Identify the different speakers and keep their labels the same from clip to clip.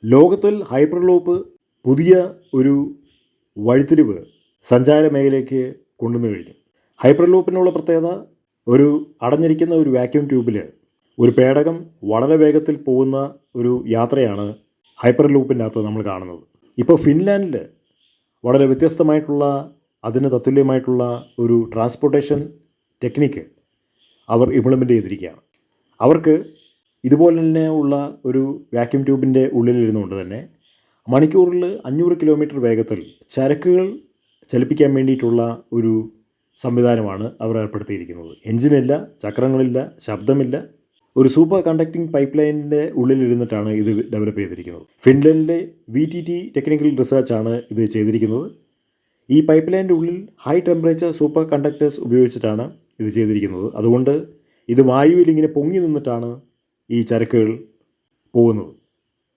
Speaker 1: ലോകത്തിൽ ഹൈപ്പർലൂപ്പ് പുതിയ ഒരു വഴിത്തിരിവ് സഞ്ചാര മേഖലയ്ക്ക് കൊണ്ടുവന്നു കഴിഞ്ഞു. ഹൈപ്പർലൂപ്പിനുള്ള പ്രത്യേകത, ഒരു അടഞ്ഞിരിക്കുന്ന ഒരു വാക്യൂം ട്യൂബിൽ ഒരു പേടകം വളരെ വേഗത്തിൽ പോകുന്ന ഒരു യാത്രയാണ് ഹൈപ്പർലൂപ്പിൻ്റെ അകത്ത് നമ്മൾ കാണുന്നത്. ഇപ്പോൾ ഫിൻലാൻഡിൽ വളരെ വ്യത്യസ്തമായിട്ടുള്ള, അതിന് തത്തുല്യമായിട്ടുള്ള ഒരു ട്രാൻസ്പോർട്ടേഷൻ ടെക്നിക്ക് അവർ ഇംപ്ലിമെൻ്റ് ചെയ്തിരിക്കുകയാണ്. അവർക്ക് ഇതുപോലെ തന്നെ ഉള്ള ഒരു വാക്യൂം ട്യൂബിൻ്റെ ഉള്ളിലിരുന്നുകൊണ്ട് തന്നെ മണിക്കൂറിൽ 500 കിലോമീറ്റർ വേഗത്തിൽ ചരക്കുകൾ ചലിപ്പിക്കാൻ വേണ്ടിയിട്ടുള്ള ഒരു സംവിധാനമാണ് അവർ ഏർപ്പെടുത്തിയിരിക്കുന്നത്. എൻജിനില്ല, ചക്രങ്ങളില്ല, ശബ്ദമില്ല. ഒരു സൂപ്പർ കണ്ടക്റ്റിംഗ് പൈപ്പ് ലൈനിൻ്റെ ഉള്ളിലിരുന്നിട്ടാണ് ഇത് ഡെവലപ്പ് ചെയ്തിരിക്കുന്നത്. ഫിൻലൻഡിലെ VTT ടെക്നിക്കൽ റിസർച്ചാണ് ഇത് ചെയ്തിരിക്കുന്നത്. ഈ പൈപ്പ് ലൈനിൻ്റെ ഉള്ളിൽ ഹൈ ടെമ്പറേച്ചർ സൂപ്പർ കണ്ടക്ടേഴ്സ് ഉപയോഗിച്ചിട്ടാണ് ഇത് ചെയ്തിരിക്കുന്നത്. അതുകൊണ്ട് ഇത് വായുവിൽ ഇങ്ങനെ പൊങ്ങി നിന്നിട്ടാണ് ഈ ചരക്കുകൾ പോകുന്നത്,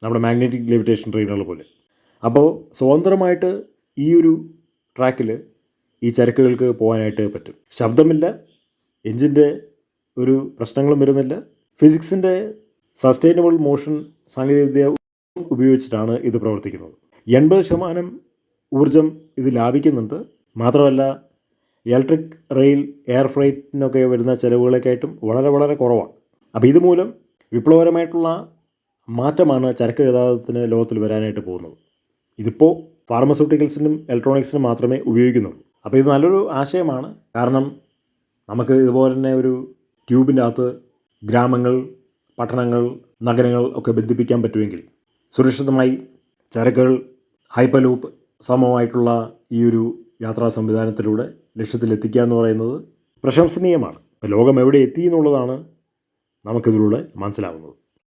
Speaker 1: നമ്മുടെ മാഗ്നറ്റിക് ലെവിറ്റേഷൻ ട്രെയിനുകൾ പോലെ. അപ്പോൾ സ്വതന്ത്രമായിട്ട് ഈ ഒരു ട്രാക്കിൽ ഈ ചരക്കുകൾക്ക് പോകാനായിട്ട് പറ്റും. ശബ്ദമില്ല, എൻജിൻ്റെ ഒരു പ്രശ്നങ്ങളും വരുന്നില്ല. ഫിസിക്സിൻ്റെ സസ്റ്റൈനബിൾ മോഷൻ സാങ്കേതികവിദ്യ ഉപയോഗിച്ചിട്ടാണ് ഇത് പ്രവർത്തിക്കുന്നത്. 80% ഊർജം ഇത് ലാഭിക്കുന്നുണ്ട്. മാത്രമല്ല ഇലക്ട്രിക് റെയിൽ, എയർ ഫ്രൈറ്റിനൊക്കെ വരുന്ന ചിലവുകളൊക്കെയായിട്ടും വളരെ വളരെ കുറവാണ്. അപ്പോൾ ഇതുമൂലം വിപ്ലവകരമായിട്ടുള്ള മാറ്റമാണ് ചരക്ക് ഗതാഗതത്തിന് ലോകത്തിൽ വരാനായിട്ട് പോകുന്നത്. ഇതിപ്പോൾ ഫാർമസ്യൂട്ടിക്കൽസിനും ഇലക്ട്രോണിക്സിനും മാത്രമേ ഉപയോഗിക്കുന്നുള്ളൂ. അപ്പോൾ ഇത് നല്ലൊരു ആശയമാണ്. കാരണം നമുക്ക് ഇതുപോലെ തന്നെ ഒരു ട്യൂബിൻ്റെ അകത്ത് ഗ്രാമങ്ങൾ, പട്ടണങ്ങൾ, നഗരങ്ങൾ ഒക്കെ ബന്ധിപ്പിക്കാൻ പറ്റുമെങ്കിൽ സുരക്ഷിതമായി ചരക്കുകൾ ഹൈപ്പർലൂപ്പ് സമമായിട്ടുള്ള ഈ ഒരു യാത്രാ സംവിധാനത്തിലൂടെ ലക്ഷ്യത്തിലെത്തിക്കുക എന്ന് പറയുന്നത് പ്രശംസനീയമാണ്. ലോകം എവിടെ എത്തി എന്നുള്ളതാണ് നമുക്കിതിലൂടെ മനസ്സിലാവുന്നത്.